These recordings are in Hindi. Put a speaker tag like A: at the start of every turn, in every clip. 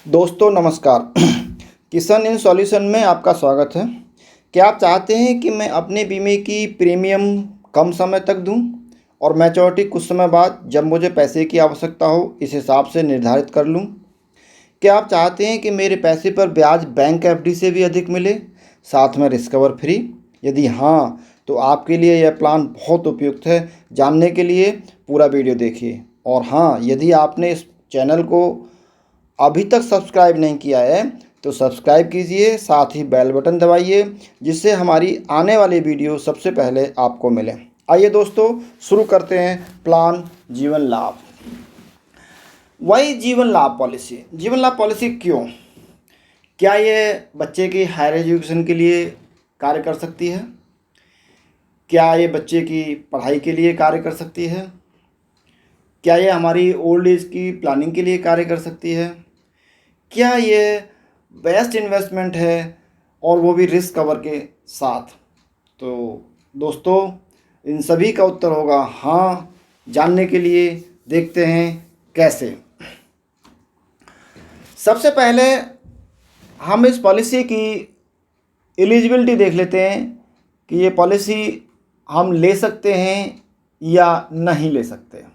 A: दोस्तों नमस्कार। किसान इन सॉल्यूशन में आपका स्वागत है। क्या आप चाहते हैं कि मैं अपने बीमे की प्रीमियम कम समय तक दूं और मैच्योरिटी कुछ समय बाद जब मुझे पैसे की आवश्यकता हो इस हिसाब से निर्धारित कर लूं? क्या आप चाहते हैं कि मेरे पैसे पर ब्याज बैंक एफडी से भी अधिक मिले, साथ में रिस्क कवर फ्री? यदि हाँ, तो आपके लिए यह प्लान बहुत उपयुक्त है। जानने के लिए पूरा वीडियो देखिए। और हाँ, यदि आपने इस चैनल को अभी तक सब्सक्राइब नहीं किया है तो सब्सक्राइब कीजिए, साथ ही बेल बटन दबाइए जिससे हमारी आने वाली वीडियो सबसे पहले आपको मिले। आइए दोस्तों, शुरू करते हैं प्लान जीवन लाभ। वही जीवन लाभ पॉलिसी। जीवन लाभ पॉलिसी क्यों? क्या ये बच्चे की हायर एजुकेशन के लिए कार्य कर सकती है? क्या ये बच्चे की पढ़ाई के लिए कार्य कर सकती है? क्या ये हमारी ओल्ड एज की प्लानिंग के लिए कार्य कर सकती है? क्या ये बेस्ट इन्वेस्टमेंट है और वो भी रिस्क कवर के साथ? तो दोस्तों, इन सभी का उत्तर होगा हाँ। जानने के लिए देखते हैं कैसे। सबसे पहले हम इस पॉलिसी की एलिजिबिलिटी देख लेते हैं कि ये पॉलिसी हम ले सकते हैं या नहीं ले सकते।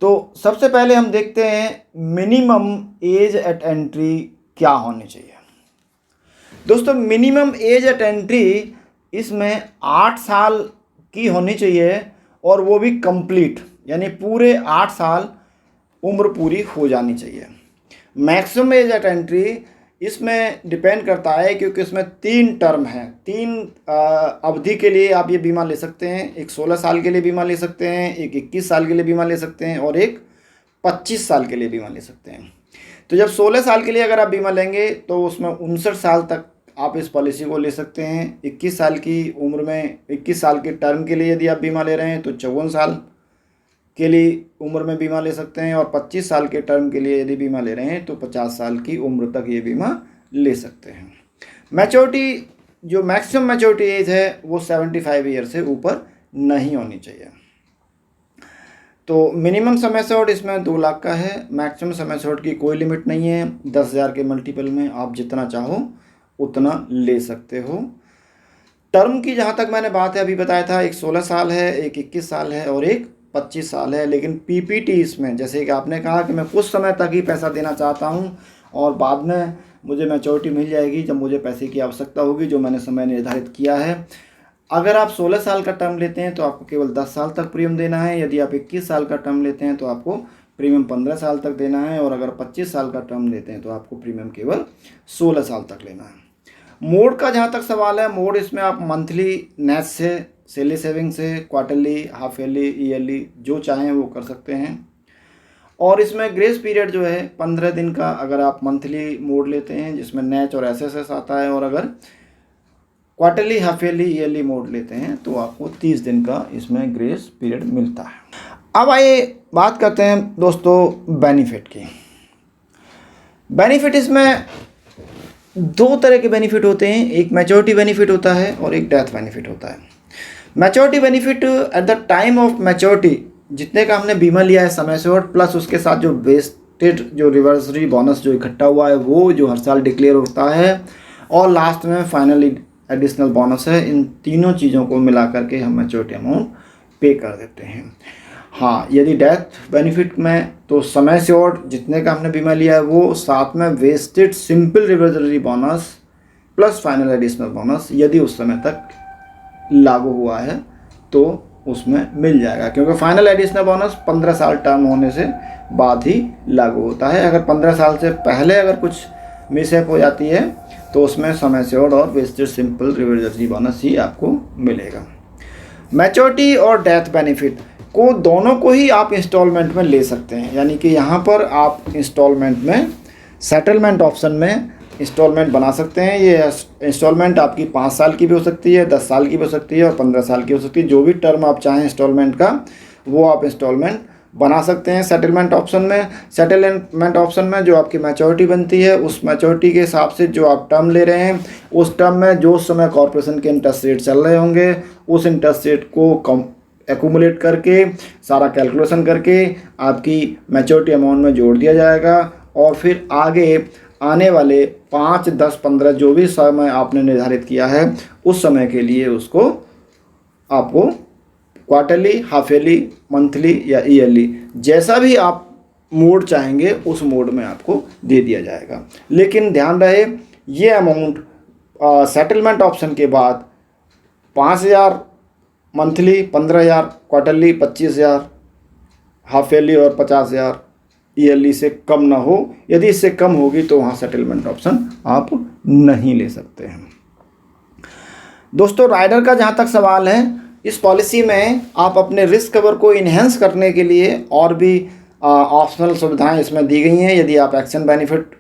A: तो सबसे पहले हम देखते हैं मिनिमम एज एट एंट्री क्या होनी चाहिए। दोस्तों, मिनिमम एज एट एंट्री इसमें 8 साल की होनी चाहिए और वो भी कंप्लीट, यानी पूरे 8 साल उम्र पूरी हो जानी चाहिए। मैक्सिमम एज एट एंट्री इसमें डिपेंड करता है क्योंकि इसमें 3 टर्म हैं। 3 अवधि के लिए आप ये बीमा ले सकते हैं। एक 16 साल के लिए बीमा ले सकते हैं, एक 21 साल के लिए बीमा ले सकते हैं और एक 25 साल के लिए बीमा ले सकते हैं। तो जब 16 साल के लिए अगर आप बीमा लेंगे तो उसमें 59 साल तक आप इस पॉलिसी को ले सकते हैं। 21 साल की उम्र में 21 साल के टर्म के लिए यदि आप बीमा ले रहे हैं तो 54 साल के लिए उम्र में बीमा ले सकते हैं और 25 साल के टर्म के लिए यदि बीमा ले रहे हैं तो 50 साल की उम्र तक ये बीमा ले सकते हैं। मैच्योरिटी, जो मैक्सिमम मैच्योरिटी एज है वो 75 ईयर से ऊपर नहीं होनी चाहिए। तो मिनिमम सम एश्योर्ड इसमें 2 लाख का है। मैक्सिमम सम एश्योर्ड की कोई लिमिट नहीं है। 10,000 के मल्टीपल में आप जितना चाहो उतना ले सकते हो। टर्म की जहाँ तक मैंने बात है अभी बताया था, एक 16 साल है, एक 21 साल है और एक 25 साल है। लेकिन पीपीटी इसमें, जैसे कि आपने कहा कि मैं कुछ समय तक ही पैसा देना चाहता हूँ और बाद में मुझे मैच्योरिटी मिल जाएगी जब मुझे पैसे की आवश्यकता होगी, जो मैंने समय निर्धारित किया है। अगर आप 16 साल का टर्म लेते हैं तो आपको केवल 10 साल तक प्रीमियम देना है। यदि आप 21 साल का टर्म लेते हैं तो आपको प्रीमियम 15 साल तक देना है और अगर 25 साल का टर्म लेते हैं तो आपको प्रीमियम केवल 16 साल तक लेना है। मोड का जहाँ तक सवाल है, मोड इसमें आप मंथली नेट से, सैलरी सेविंग से, क्वार्टरली, हाफ ईयरली, ईयरली जो चाहें वो कर सकते हैं। और इसमें ग्रेस पीरियड जो है 15 दिन का अगर आप मंथली मोड लेते हैं जिसमें नेच और एसएसएस आता है, और अगर quarterly, half yearly, yearly mode लेते हैं तो आपको 30 दिन का इसमें ग्रेस पीरियड मिलता है। अब आइए बात करते हैं दोस्तों बेनिफिट की। बेनिफिट इसमें 2 तरह के बेनिफिट होते हैं, एक मैच्योरिटी बेनिफिट होता है और एक डेथ बेनिफिट होता है। Maturity benefit at the time of maturity, जितने का हमने बीमा लिया है समय से, और प्लस उसके साथ जो वेस्टेड, जो रिवर्सरी बोनस जो इकट्ठा हुआ है वो जो हर साल डिक्लेयर होता है, और लास्ट में फाइनली एडिशनल बोनस है। इन तीनों चीज़ों को मिला करके हम मैच्योरिटी अमाउंट पे कर देते हैं। हाँ, यदि डेथ बेनिफिट में तो समय से और जितने का हमने बीमा लिया है वो, साथ में vested simple reversionary bonus plus final additional bonus यदि उस समय तक लागू हुआ है तो उसमें मिल जाएगा, क्योंकि फाइनल एडिशनल बोनस 15 साल टर्म होने से बाद ही लागू होता है। अगर 15 साल से पहले अगर कुछ मिसहैप हो जाती है तो उसमें समय से और वेस्टेड सिंपल रिवर्सरी बोनस ही आपको मिलेगा। मैच्योरिटी और डेथ बेनिफिट को दोनों को ही आप इंस्टॉलमेंट में ले सकते हैं, यानी कि यहाँ पर आप इंस्टॉलमेंट में, सेटलमेंट ऑप्शन में इंस्टॉलमेंट बना सकते हैं। ये इंस्टॉलमेंट आपकी 5 साल की भी हो सकती है, 10 साल की भी हो सकती है और 15 साल की हो सकती है। जो भी टर्म आप चाहें इंस्टॉलमेंट का वो आप इंस्टॉलमेंट बना सकते हैं सेटलमेंट ऑप्शन में। सेटलमेंट ऑप्शन में जो आपकी मैच्योरिटी बनती है उस मैच्योरिटी के हिसाब से जो आप टर्म ले रहे हैं उस टर्म में जो समय कॉर्पोरेशन के इंटरेस्ट रेट चल रहे होंगे उस इंटरेस्ट रेट को एक्यूमुलेट करके, सारा कैलकुलेशन करके आपकी मैच्योरिटी अमाउंट में जोड़ दिया जाएगा और फिर आगे आने वाले 5, 10, 15 जो भी समय आपने निर्धारित किया है उस समय के लिए उसको आपको क्वार्टरली, हाफ ईयरली, मंथली या ईयरली जैसा भी आप मोड चाहेंगे उस मोड में आपको दे दिया जाएगा। लेकिन ध्यान रहे ये अमाउंट सेटलमेंट ऑप्शन के बाद 5,000 मंथली, 15,000 क्वार्टरली, 25,000 हाफ ईयरली और 50,000 ईयरली से कम ना हो। यदि इससे कम होगी तो वहाँ सेटलमेंट ऑप्शन आप नहीं ले सकते हैं। दोस्तों, राइडर का जहाँ तक सवाल है, इस पॉलिसी में आप अपने रिस्क कवर को इन्हेंस करने के लिए और भी ऑप्शनल सुविधाएं इसमें दी गई हैं। यदि आप एक्शन बेनिफिट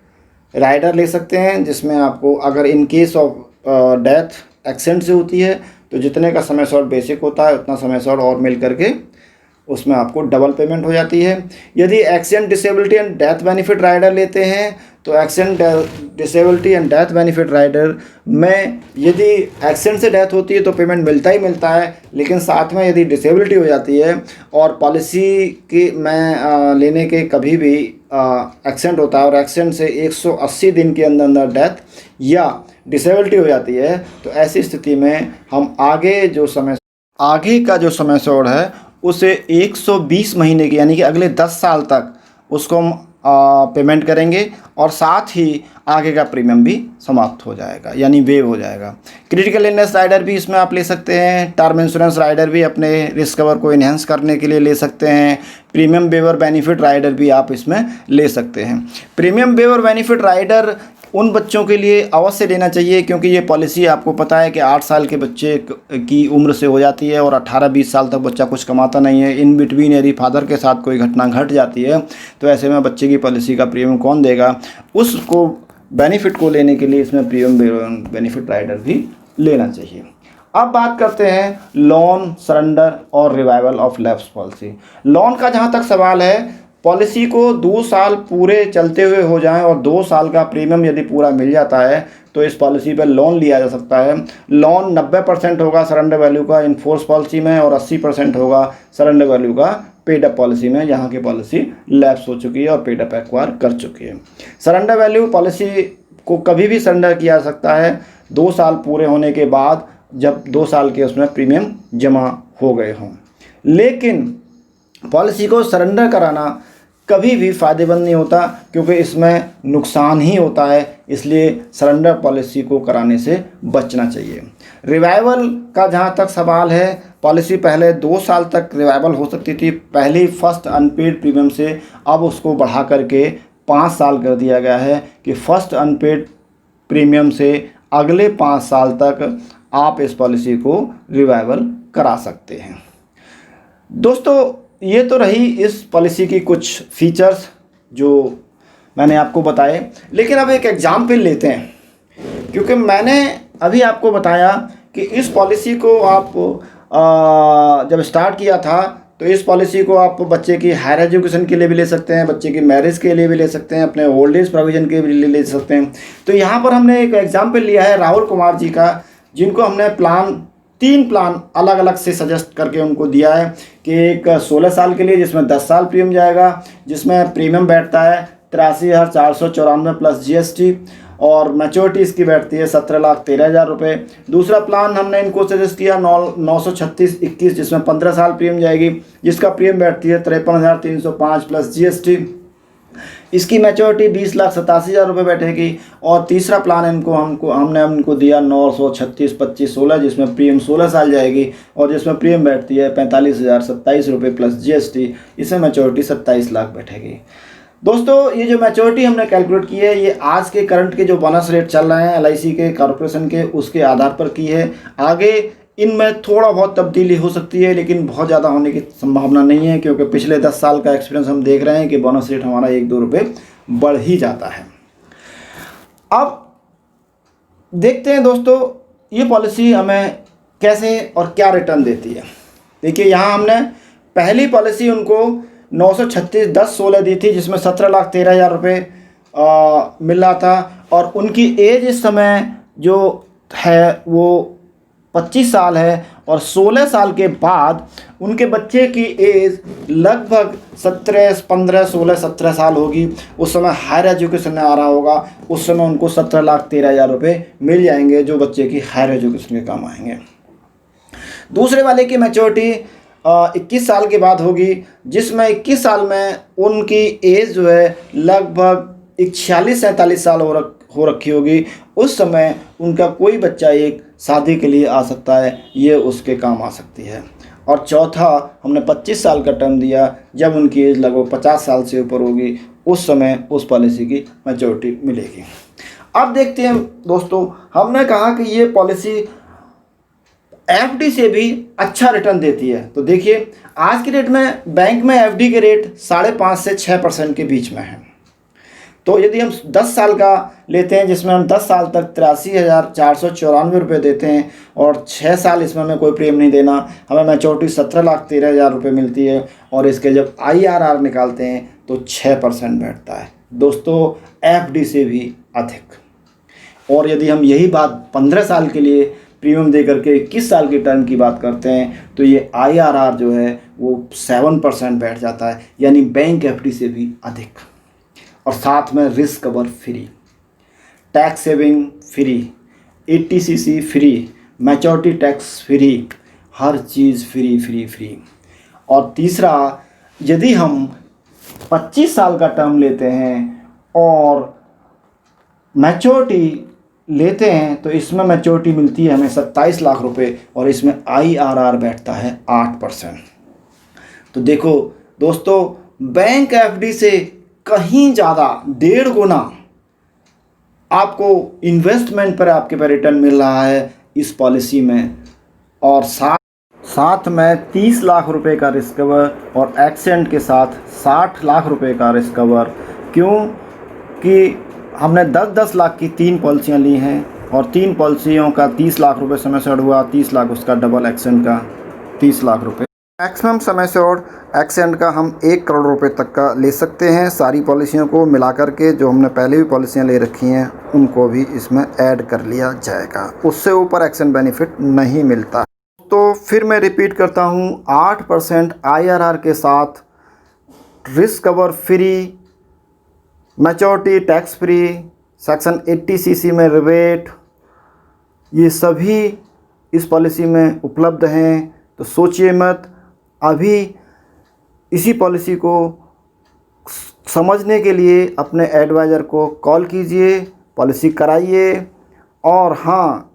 A: राइडर ले सकते हैं जिसमें आपको अगर in case of death accident से होती है तो जितने का समय शॉर्ट बेसिक होता है उतना समय शॉर्ट और मिल करके उसमें आपको डबल पेमेंट हो जाती है। यदि accident, disability and death benefit rider लेते हैं तो accident, disability and death benefit rider में यदि एक्सीडेंट से डेथ होती है तो पेमेंट मिलता ही मिलता है, लेकिन साथ में यदि डिसेबिलिटी हो जाती है और पॉलिसी की में लेने के कभी भी एक्सीडेंट होता है और एक्सीडेंट से 180 दिन के अंदर अंदर डेथ या डिसेबिलिटी हो जाती है तो ऐसी स्थिति में हम आगे का जो समय छोड़ है उसे 120 महीने की यानी कि अगले 10 साल तक उसको हम पेमेंट करेंगे और साथ ही आगे का प्रीमियम भी समाप्त हो जाएगा यानी वेव हो जाएगा। क्रिटिकल इलनेस राइडर भी इसमें आप ले सकते हैं। टर्म इंश्योरेंस राइडर भी अपने रिस्क कवर को इन्हेंस करने के लिए ले सकते हैं। प्रीमियम वेवर बेनिफिट राइडर भी आप इसमें ले सकते हैं। प्रीमियम वेवर बेनिफिट राइडर उन बच्चों के लिए अवश्य लेना चाहिए क्योंकि ये पॉलिसी आपको पता है कि 8 साल के बच्चे की उम्र से हो जाती है और 18-20 साल तक बच्चा कुछ कमाता नहीं है। इन बिटवीन यदि फादर के साथ कोई घटना घट जाती है तो ऐसे में बच्चे की पॉलिसी का प्रीमियम कौन देगा, उसको बेनिफिट को लेने के लिए इसमें प्रीमियम बेनिफिट राइडर भी लेना चाहिए। अब बात करते हैं लोन, सरेंडर और revival of lapse policy. Loan का जहाँ तक सवाल है, पॉलिसी को 2 साल पूरे चलते हुए हो जाएं और 2 साल का प्रीमियम यदि पूरा मिल जाता है तो इस पॉलिसी पर लोन लिया जा सकता है। लोन 90% होगा सरेंडर वैल्यू का इन फोर्स पॉलिसी में और 80% होगा सरेंडर वैल्यू का पेड अप पॉलिसी में, जहाँ की पॉलिसी लैप्स हो चुकी है और पेड अप एक्वायर कर चुकी है। सरेंडर वैल्यू पॉलिसी को कभी भी सरेंडर किया जा सकता है 2 साल पूरे होने के बाद, जब 2 साल के उसमें प्रीमियम जमा हो गए हों। लेकिन पॉलिसी को सरेंडर कराना कभी भी फ़ायदेमंद नहीं होता क्योंकि इसमें नुकसान ही होता है, इसलिए सरेंडर पॉलिसी को कराने से बचना चाहिए। रिवाइवल का जहाँ तक सवाल है, पॉलिसी पहले 2 साल तक रिवाइवल हो सकती थी पहली फर्स्ट अनपेड प्रीमियम से, अब उसको बढ़ा करके 5 साल कर दिया गया है कि फर्स्ट अनपेड प्रीमियम से अगले 5 साल तक आप इस पॉलिसी को रिवाइवल करा सकते हैं। दोस्तों, ये तो रही इस पॉलिसी की कुछ फीचर्स जो मैंने आपको बताए, लेकिन अब एक एग्जाम्पल लेते हैं क्योंकि मैंने अभी आपको बताया कि इस पॉलिसी को आप जब स्टार्ट किया था तो इस पॉलिसी को आप बच्चे की हायर एजुकेशन के लिए भी ले सकते हैं, बच्चे की मैरिज के लिए भी ले सकते हैं, अपने ओल्ड एज प्रोविजन के लिए ले सकते हैं। तो यहाँ पर हमने एक एग्जाम्पल लिया है राहुल कुमार जी का, जिनको हमने 3 प्लान अलग अलग से सजेस्ट करके उनको दिया है कि एक 16 साल के लिए जिसमें 10 साल प्रीमियम जाएगा, जिसमें प्रीमियम बैठता है 83,494 प्लस GST और मैच्योरिटी इसकी बैठती है 17,13,000 रुपये। दूसरा प्लान हमने इनको सजेस्ट किया 936-21 जिसमें 15 साल प्रीमियम जाएगी, जिसका प्रीमियम बैठती है 53,305 प्लस GST। इसकी मैच्योरिटी 20,87,000 रुपये बैठेगी। और तीसरा प्लान हमने इनको दिया 936-25-16 जिसमें प्रीमियम 16 साल जाएगी और जिसमें प्रीमियम बैठती है 45,027 रुपये प्लस GST। इसमें मैच्योरिटी 27 लाख बैठेगी। दोस्तों, ये जो मैच्योरिटी हमने कैलकुलेट की है ये आज के करंट के जो बोनस रेट चल रहे हैं LIC के, कॉर्पोरेशन के, उसके आधार पर की है। आगे इनमें थोड़ा बहुत तब्दीली हो सकती है लेकिन बहुत ज़्यादा होने की संभावना नहीं है क्योंकि पिछले 10 साल का एक्सपीरियंस हम देख रहे हैं कि बोनस रेट हमारा 1-2 रुपये बढ़ ही जाता है। अब देखते हैं दोस्तों ये पॉलिसी हमें कैसे और क्या रिटर्न देती है। देखिए, यहाँ हमने पहली पॉलिसी उनको 936-10-16 दी थी जिसमें 17,13,000 रुपये मिल रहा था और उनकी एज इस समय जो है वो 25 साल है और 16 साल के बाद उनके बच्चे की एज लगभग 17 साल होगी। उस समय हायर एजुकेशन में आ रहा होगा, उस समय उनको 17,13,000 रुपये मिल जाएंगे, जो बच्चे की हायर एजुकेशन के काम आएंगे। दूसरे वाले की मैच्योरिटी 21 साल के बाद होगी, जिसमें 21 साल में उनकी एज जो है लगभग 46-47 साल हो रखी होगी। उस समय उनका कोई बच्चा एक शादी के लिए आ सकता है, ये उसके काम आ सकती है। और चौथा हमने 25 साल का टर्म दिया, जब उनकी एज लगभग 50 साल से ऊपर होगी, उस समय उस पॉलिसी की मैच्योरिटी मिलेगी। अब देखते हैं दोस्तों, हमने कहा कि ये पॉलिसी एफडी से भी अच्छा रिटर्न देती है। तो देखिए, आज की डेट में बैंक में एफडी के रेट 5.5 से 6% के बीच में है। तो यदि हम 10 साल का लेते हैं, जिसमें हम 10 साल तक 83,494 रुपये देते हैं और 6 साल इसमें हमें कोई प्रीमियम नहीं देना, हमें मैच्योरिटी 17,13,000 रुपये मिलती है। और इसके जब IRR निकालते हैं तो 6% बैठता है दोस्तों, एफडी से भी अधिक। और यदि हम यही बात 15 साल के लिए प्रीमियम दे करके 21 साल की टर्म की बात करते हैं, तो ये IRR जो है वो 7% बैठ जाता है, यानी बैंक एफडी से भी अधिक। और साथ में risk cover free, tax saving free, ATCC free, maturity tax free, हर चीज़ फ्री। और तीसरा, यदि हम 25 साल का टर्म लेते हैं और मैच्योरिटी लेते हैं, तो इसमें मैच्योरिटी मिलती है हमें 27 लाख रुपए और इसमें IRR बैठता है 8%। तो देखो दोस्तों, बैंक एफडी से कहीं ज़्यादा 1.5 गुना आपको इन्वेस्टमेंट पर आपके पर रिटर्न मिल रहा है इस पॉलिसी में। और साथ में 30 लाख रुपए का रिस्क कवर और एक्सीडेंट के साथ 60 लाख रुपए का रिस्क कवर। क्यों कि हमने 10-10 लाख की 3 पॉलिसियाँ ली हैं और 3 पॉलिसियों का 30 लाख रुपए समय से हुआ, 30 लाख उसका डबल एक्सीडेंट का 30 लाख रुपए। मैक्सिमम समय से और एक्सीडेंट का हम 1 करोड़ रुपए तक का ले सकते हैं। सारी पॉलिसियों को मिला करके जो हमने पहले भी पॉलिसियाँ ले रखी हैं उनको भी इसमें ऐड कर लिया जाएगा, उससे ऊपर एक्सीडेंट बेनिफिट नहीं मिलता। तो फिर मैं रिपीट करता हूँ, 8% IRR के साथ risk cover free, maturity tax free, section 80CC में रिबेट, ये सभी इस पॉलिसी में उपलब्ध हैं। तो सोचिए मत, अभी इसी पॉलिसी को समझने के लिए अपने एडवाइज़र को कॉल कीजिए, पॉलिसी कराइए। और हाँ,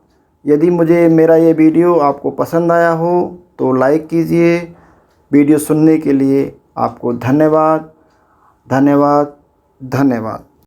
A: यदि मेरा ये वीडियो आपको पसंद आया हो तो लाइक कीजिए। वीडियो सुनने के लिए आपको धन्यवाद।